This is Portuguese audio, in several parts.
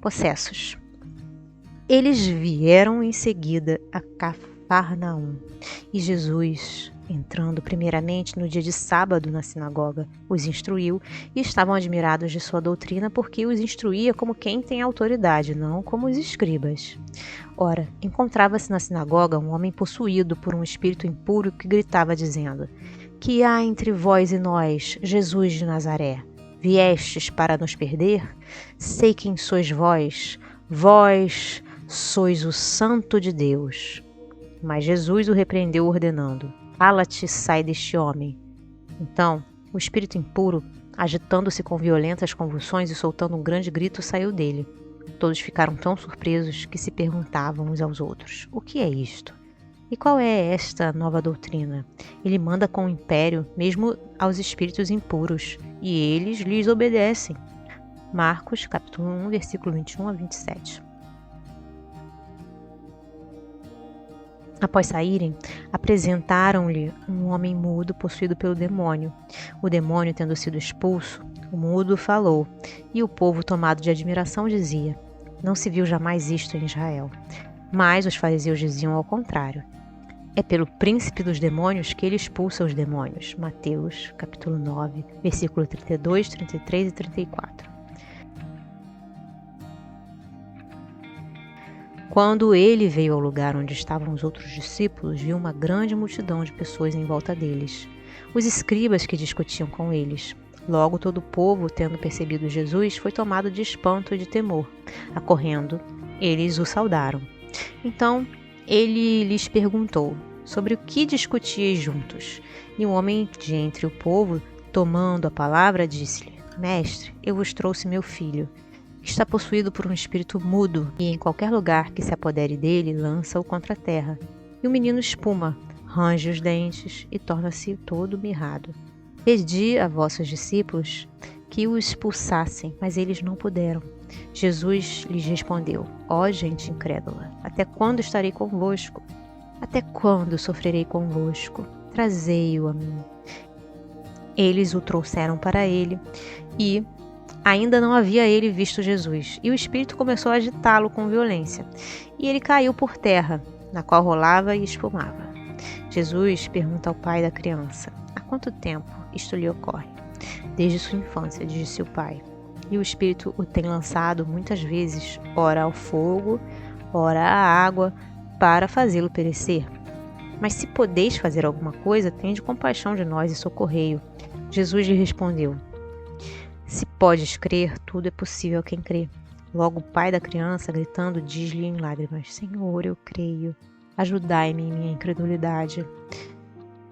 possessos. Eles vieram em seguida a Cafarnaum, e Jesus, entrando primeiramente no dia de sábado na sinagoga, os instruiu, e estavam admirados de sua doutrina, porque os instruía como quem tem autoridade, não como os escribas. Ora, encontrava-se na sinagoga um homem possuído por um espírito impuro que gritava dizendo: Que há entre vós e nós, Jesus de Nazaré? Viestes para nos perder? Sei quem sois vós. Vós sois o Santo de Deus. Mas Jesus o repreendeu, ordenando: Cala-te, sai deste homem. Então, o espírito impuro, agitando-se com violentas convulsões e soltando um grande grito, saiu dele. Todos ficaram tão surpresos que se perguntavam uns aos outros: O que é isto? E qual é esta nova doutrina? Ele manda com império mesmo aos espíritos impuros, e eles lhes obedecem. Marcos, capítulo 1, versículo 21 a 27. Após saírem, apresentaram-lhe um homem mudo possuído pelo demônio. O demônio, tendo sido expulso, o mudo falou, e o povo, tomado de admiração, dizia: Não se viu jamais isto em Israel. Mas os fariseus diziam ao contrário: É pelo príncipe dos demônios que ele expulsa os demônios. Mateus, capítulo 9, versículo 32, 33 e 34. Quando ele veio ao lugar onde estavam os outros discípulos, viu uma grande multidão de pessoas em volta deles, os escribas que discutiam com eles. Logo todo o povo, tendo percebido Jesus, foi tomado de espanto e de temor. Acorrendo, eles o saudaram. Então ele lhes perguntou sobre o que discutiais juntos. E um homem de entre o povo, tomando a palavra, disse-lhe: Mestre, eu vos trouxe meu filho, que está possuído por um espírito mudo, e em qualquer lugar que se apodere dele, lança-o contra a terra. E o menino espuma, range os dentes e torna-se todo mirrado. Pedi a vossos discípulos que o expulsassem, mas eles não puderam. Jesus lhes respondeu: Ó gente incrédula, até quando estarei convosco? Até quando sofrerei convosco? Trazei-o a mim. Eles o trouxeram para ele, e ainda não havia ele visto Jesus, e o espírito começou a agitá-lo com violência, e ele caiu por terra, na qual rolava e espumava. Jesus pergunta ao pai da criança: Há quanto tempo isto lhe ocorre? Desde sua infância, disse o pai. E o espírito o tem lançado muitas vezes, ora ao fogo, ora à água, para fazê-lo perecer. Mas se podeis fazer alguma coisa, tende compaixão de nós e socorrei-o. Jesus lhe respondeu: Se podes crer, tudo é possível a quem crê. Logo o pai da criança, gritando, diz-lhe em lágrimas: Senhor, eu creio, ajudai-me em minha incredulidade.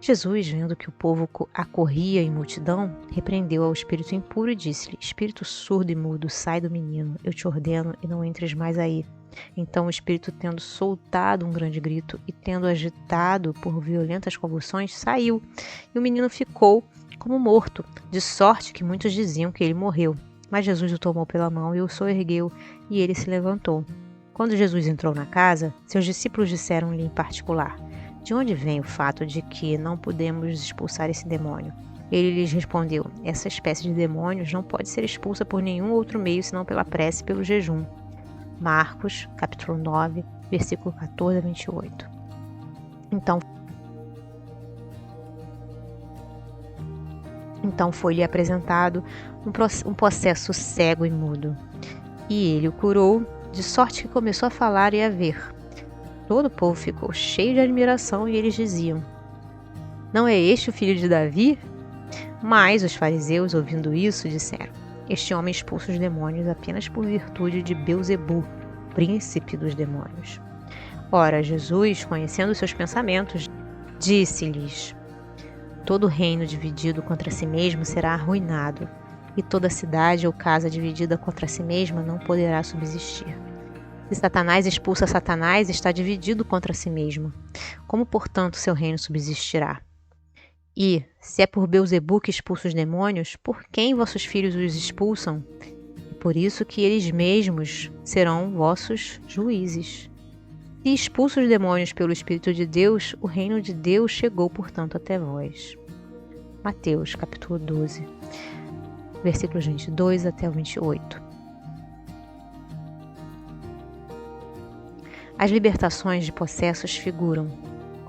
Jesus, vendo que o povo acorria em multidão, repreendeu ao espírito impuro e disse-lhe: Espírito surdo e mudo, sai do menino, eu te ordeno, e não entres mais aí. Então o espírito, tendo soltado um grande grito e tendo agitado por violentas convulsões, saiu, e o menino ficou como morto, de sorte que muitos diziam que ele morreu. Mas Jesus o tomou pela mão e o soergueu, e ele se levantou. Quando Jesus entrou na casa, seus discípulos disseram-lhe em particular: De onde vem o fato de que não podemos expulsar esse demônio? Ele lhes respondeu: Essa espécie de demônios não pode ser expulsa por nenhum outro meio senão pela prece e pelo jejum. Marcos, capítulo 9, versículo 14 a 28. Então foi-lhe apresentado um possesso cego e mudo. E ele o curou, de sorte que começou a falar e a ver. Todo o povo ficou cheio de admiração e eles diziam: Não é este o filho de Davi? Mas os fariseus, ouvindo isso, disseram: Este homem expulsa os demônios apenas por virtude de Belzebu, príncipe dos demônios. Ora, Jesus, conhecendo seus pensamentos, disse-lhes: Todo reino dividido contra si mesmo será arruinado, e toda cidade ou casa dividida contra si mesma não poderá subsistir. Se Satanás expulsa Satanás, está dividido contra si mesmo. Como, portanto, seu reino subsistirá? E, se é por Belzebu que expulsa os demônios, por quem vossos filhos os expulsam? E por isso que eles mesmos serão vossos juízes. Se expulsa os demônios pelo Espírito de Deus, o reino de Deus chegou, portanto, até vós. Mateus, capítulo 12, versículos 22 até o 28. As libertações de possessos figuram,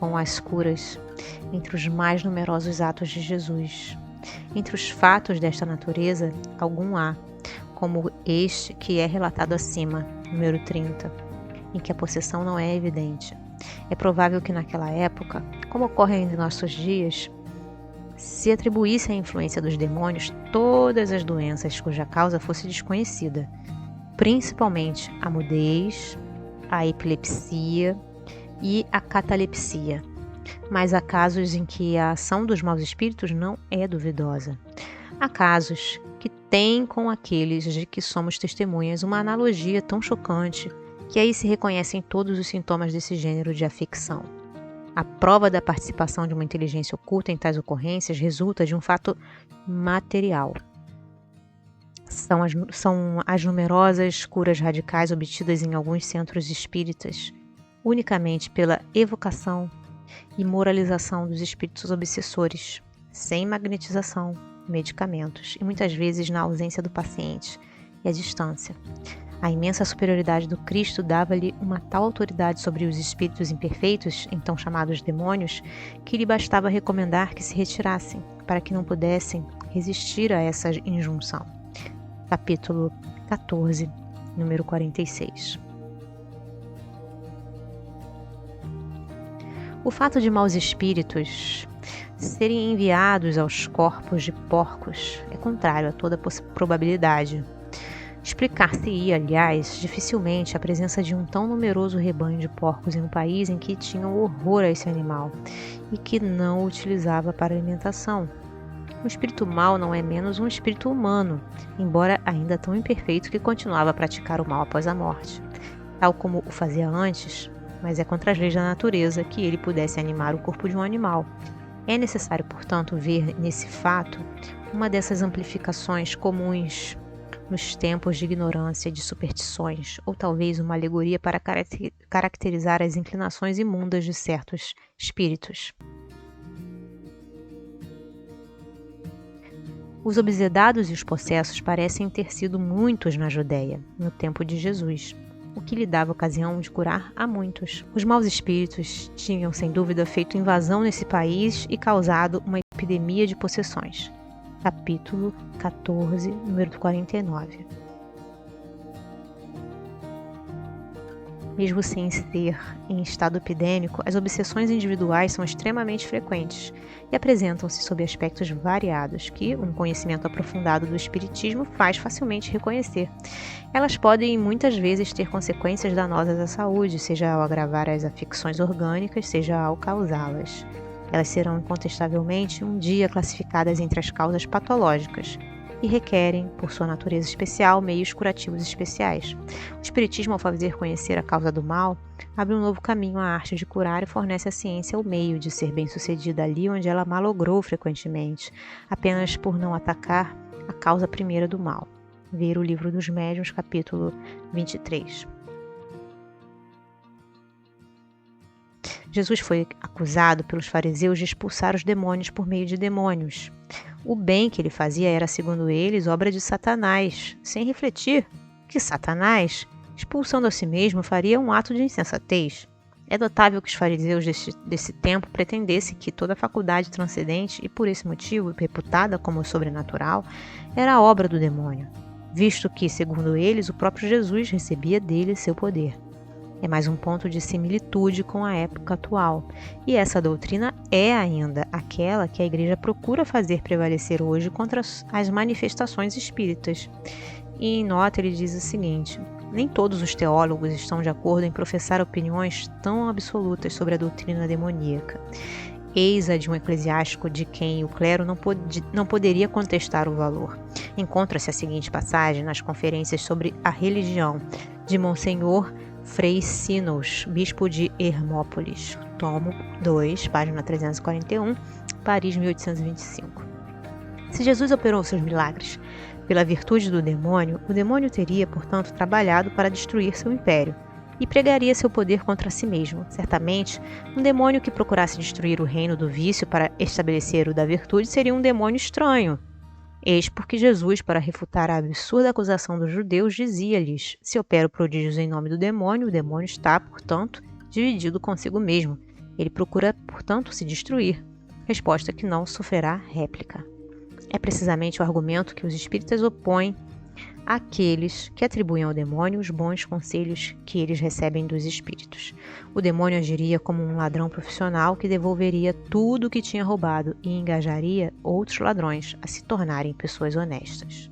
com as curas, entre os mais numerosos atos de Jesus. Entre os fatos desta natureza, algum há, como este que é relatado acima, número 30, em que a possessão não é evidente. É provável que naquela época, como ocorre ainda em nossos dias, se atribuísse à influência dos demônios todas as doenças cuja causa fosse desconhecida, principalmente a mudez, a epilepsia e a catalepsia. Mas há casos em que a ação dos maus espíritos não é duvidosa. Há casos que têm com aqueles de que somos testemunhas uma analogia tão chocante que aí se reconhecem todos os sintomas desse gênero de afecção. A prova da participação de uma inteligência oculta em tais ocorrências resulta de um fato material. São as numerosas curas radicais obtidas em alguns centros espíritas, unicamente pela evocação e moralização dos espíritos obsessores, sem magnetização, medicamentos e muitas vezes na ausência do paciente e à distância. A imensa superioridade do Cristo dava-lhe uma tal autoridade sobre os espíritos imperfeitos, então chamados demônios, que lhe bastava recomendar que se retirassem, para que não pudessem resistir a essa injunção. Capítulo 14, número 46. O fato de maus espíritos serem enviados aos corpos de porcos é contrário a toda probabilidade. Explicar-se-ia, aliás, dificilmente a presença de um tão numeroso rebanho de porcos em um país em que tinham horror a esse animal e que não o utilizava para alimentação. Um espírito mau não é menos um espírito humano, embora ainda tão imperfeito que continuava a praticar o mal após a morte, tal como o fazia antes, mas é contra as leis da natureza que ele pudesse animar o corpo de um animal. É necessário, portanto, ver nesse fato uma dessas amplificações comuns nos tempos de ignorância e de superstições, ou talvez uma alegoria para caracterizar as inclinações imundas de certos espíritos. Os obsedados e os possessos parecem ter sido muitos na Judéia, no tempo de Jesus, o que lhe dava ocasião de curar a muitos. Os maus espíritos tinham, sem dúvida, feito invasão nesse país e causado uma epidemia de possessões. Capítulo 14, número 49. Mesmo sem ser em estado epidêmico, as obsessões individuais são extremamente frequentes e apresentam-se sob aspectos variados, que um conhecimento aprofundado do espiritismo faz facilmente reconhecer. Elas podem muitas vezes ter consequências danosas à saúde, seja ao agravar as afecções orgânicas, seja ao causá-las. Elas serão incontestavelmente um dia classificadas entre as causas patológicas e requerem, por sua natureza especial, meios curativos especiais. O Espiritismo, ao fazer conhecer a causa do mal, abre um novo caminho à arte de curar e fornece à ciência o meio de ser bem-sucedida ali onde ela malogrou frequentemente, apenas por não atacar a causa primeira do mal. Ver o Livro dos Médiuns, capítulo 23. Jesus foi acusado pelos fariseus de expulsar os demônios por meio de demônios. O bem que ele fazia era, segundo eles, obra de Satanás, sem refletir que Satanás, expulsando a si mesmo, faria um ato de insensatez. É notável que os fariseus desse tempo pretendessem que toda a faculdade transcendente e, por esse motivo, reputada como sobrenatural, era a obra do demônio, visto que, segundo eles, o próprio Jesus recebia dele seu poder. É mais um ponto de similitude com a época atual, e essa doutrina é ainda aquela que a Igreja procura fazer prevalecer hoje contra as manifestações espíritas. E em nota ele diz o seguinte: nem todos os teólogos estão de acordo em professar opiniões tão absolutas sobre a doutrina demoníaca. Eis a de um eclesiástico de quem o clero não poderia contestar o valor. Encontra-se a seguinte passagem nas Conferências sobre a Religião, de Monsenhor Frei Sinos, bispo de Hermópolis, tomo 2, página 341, Paris, 1825. Se Jesus operou seus milagres pela virtude do demônio, o demônio teria, portanto, trabalhado para destruir seu império e pregaria seu poder contra si mesmo. Certamente, um demônio que procurasse destruir o reino do vício para estabelecer o da virtude seria um demônio estranho, Eis porque Jesus, para refutar a absurda acusação dos judeus, dizia-lhes: se opero prodígios em nome do demônio, o demônio está, portanto, dividido consigo mesmo. Ele procura, portanto, se destruir. Resposta que não sofrerá réplica. É precisamente o argumento que os espíritas opõem àqueles que atribuem ao demônio os bons conselhos que eles recebem dos espíritos. O demônio agiria como um ladrão profissional que devolveria tudo o que tinha roubado e engajaria outros ladrões a se tornarem pessoas honestas.